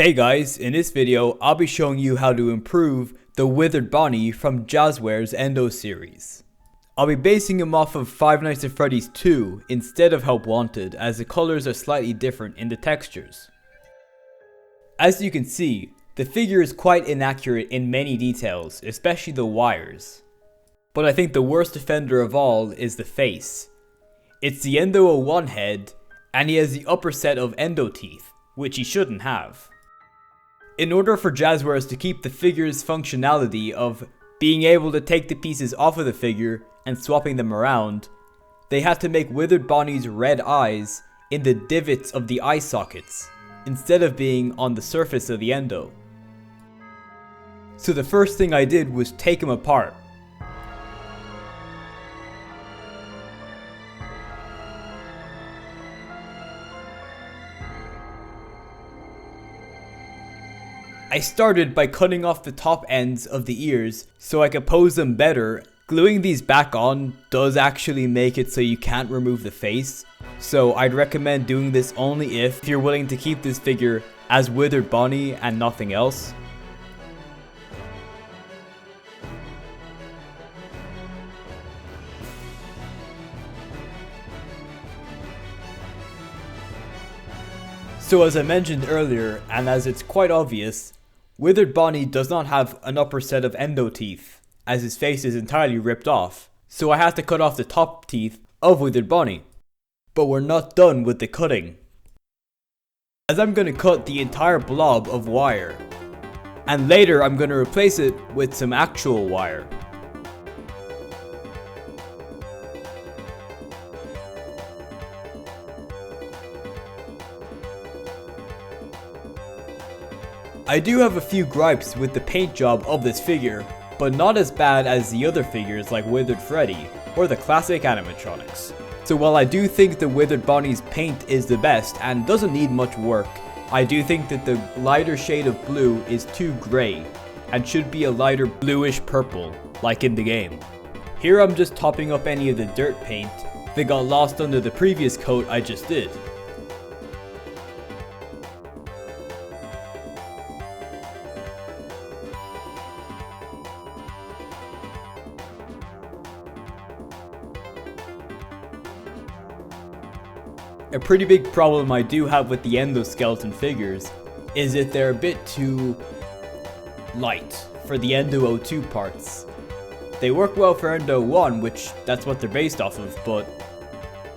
Hey guys, in this video I'll be showing you how to improve the Withered Bonnie from Jazwares Endo series. I'll be basing him off of Five Nights at Freddy's 2 instead of Help Wanted, as the colors are slightly different in the textures. As you can see, the figure is quite inaccurate in many details, especially the wires. But I think the worst offender of all is the face. It's the Endo 01 head, and he has the upper set of Endo teeth, which he shouldn't have. In order for Jazwares to keep the figure's functionality of being able to take the pieces off of the figure and swapping them around, they had to make Withered Bonnie's red eyes in the divots of the eye sockets, instead of being on the surface of the Endo. So the first thing I did was take him apart. I started by cutting off the top ends of the ears so I could pose them better. Gluing these back on does actually make it so you can't remove the face, so I'd recommend doing this only if you're willing to keep this figure as Withered Bonnie and nothing else. So as I mentioned earlier, and as it's quite obvious, Withered Bonnie does not have an upper set of Endo teeth, as his face is entirely ripped off, so I had to cut off the top teeth of Withered Bonnie. But we're not done with the cutting, as I'm going to cut the entire blob of wire, and later I'm going to replace it with some actual wire. I do have a few gripes with the paint job of this figure, but not as bad as the other figures like Withered Freddy or the classic animatronics. So while I do think the Withered Bonnie's paint is the best and doesn't need much work, I do think that the lighter shade of blue is too grey and should be a lighter bluish purple like in the game. Here I'm just topping up any of the dirt paint that got lost under the previous coat I just did. A pretty big problem I do have with the Endoskeleton figures is that they're a bit too light for the Endo 02 parts. They work well for Endo 01, which that's what they're based off of, but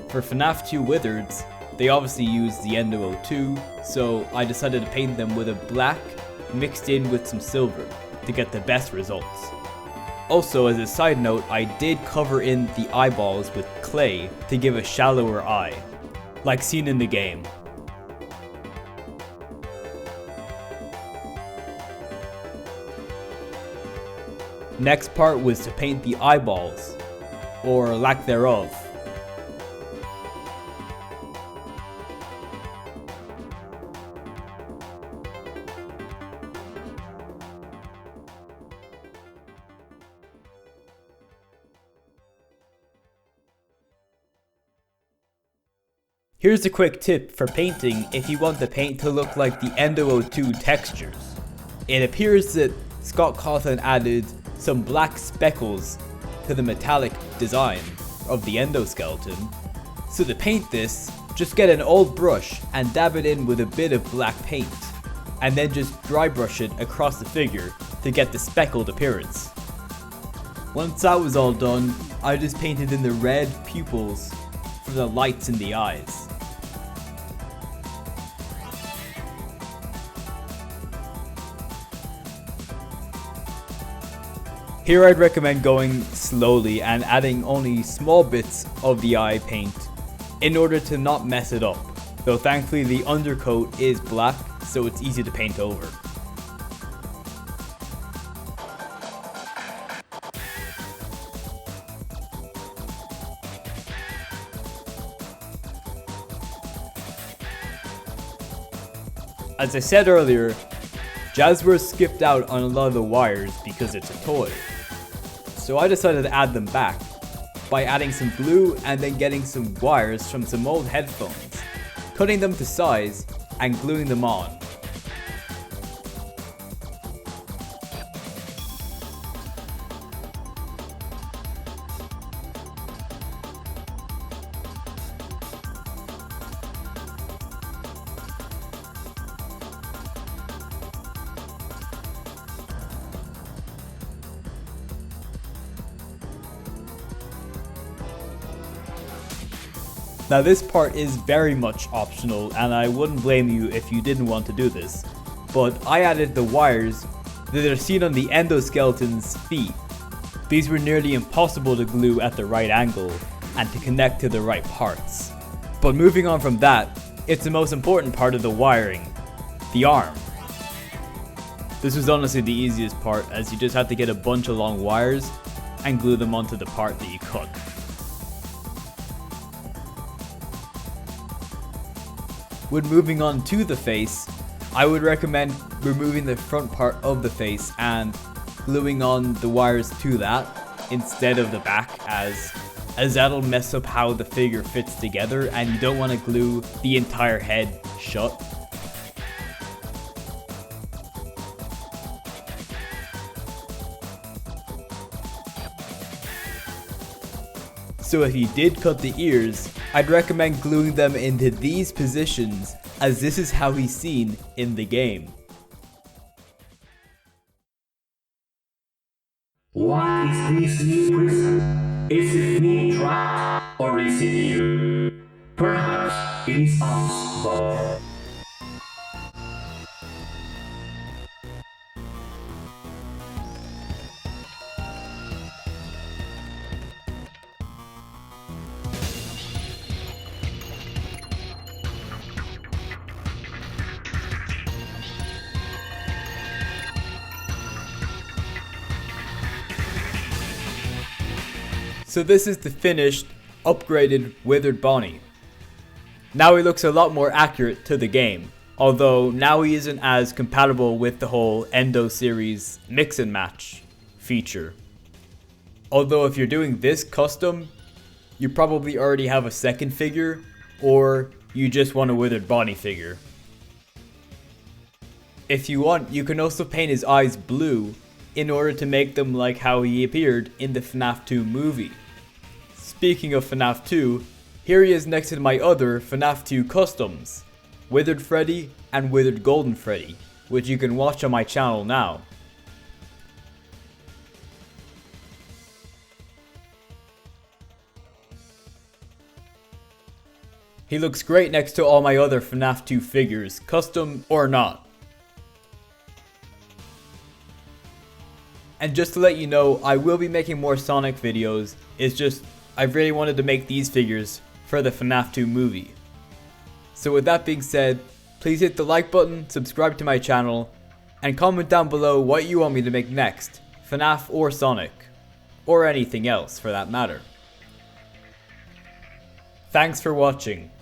for FNAF 2 Withereds, they obviously use the Endo 02, so I decided to paint them with a black mixed in with some silver to get the best results. Also, as a side note, I did cover in the eyeballs with clay to give a shallower eye, like seen in the game. Next part was to paint the eyeballs, or lack thereof. Here's a quick tip for painting if you want the paint to look like the Endo 02 textures. It appears that Scott Cawthon added some black speckles to the metallic design of the Endoskeleton. So to paint this, just get an old brush and dab it in with a bit of black paint, and then just dry brush it across the figure to get the speckled appearance. Once that was all done, I just painted in the red pupils for the lights in the eyes. Here I'd recommend going slowly and adding only small bits of the eye paint in order to not mess it up, though thankfully the undercoat is black, so it's easy to paint over. As I said earlier, Jazwares skipped out on a lot of the wires because it's a toy. So I decided to add them back by adding some glue and then getting some wires from some old headphones, cutting them to size and gluing them on. Now this part is very much optional and I wouldn't blame you if you didn't want to do this, but I added the wires that are seen on the endoskeleton's feet. These were nearly impossible to glue at the right angle and to connect to the right parts. But moving on from that, it's the most important part of the wiring, the arm. This was honestly the easiest part, as you just had to get a bunch of long wires and glue them onto the part that you cut. When moving on to the face, I would recommend removing the front part of the face and gluing on the wires to that instead of the back, as that'll mess up how the figure fits together and you don't want to glue the entire head shut. So if you did cut the ears, I'd recommend gluing them into these positions, as this is how he's seen in the game. What is this new prison? Is it me trapped, or is it you? Perhaps it is us both. So this is the finished, upgraded Withered Bonnie. Now he looks a lot more accurate to the game, although now he isn't as compatible with the whole Endo series mix and match feature. Although if you're doing this custom, you probably already have a second figure, or you just want a Withered Bonnie figure. If you want, you can also paint his eyes blue in order to make them like how he appeared in the FNAF 2 movie. Speaking of FNAF 2, here he is next to my other FNAF 2 customs, Withered Freddy and Withered Golden Freddy, which you can watch on my channel now. He looks great next to all my other FNAF 2 figures, custom or not. And just to let you know, I will be making more Sonic videos, it's just I really wanted to make these figures for the FNAF 2 movie. So with that being said, please hit the like button, subscribe to my channel, and comment down below what you want me to make next, FNAF or Sonic, or anything else for that matter. Thanks for watching.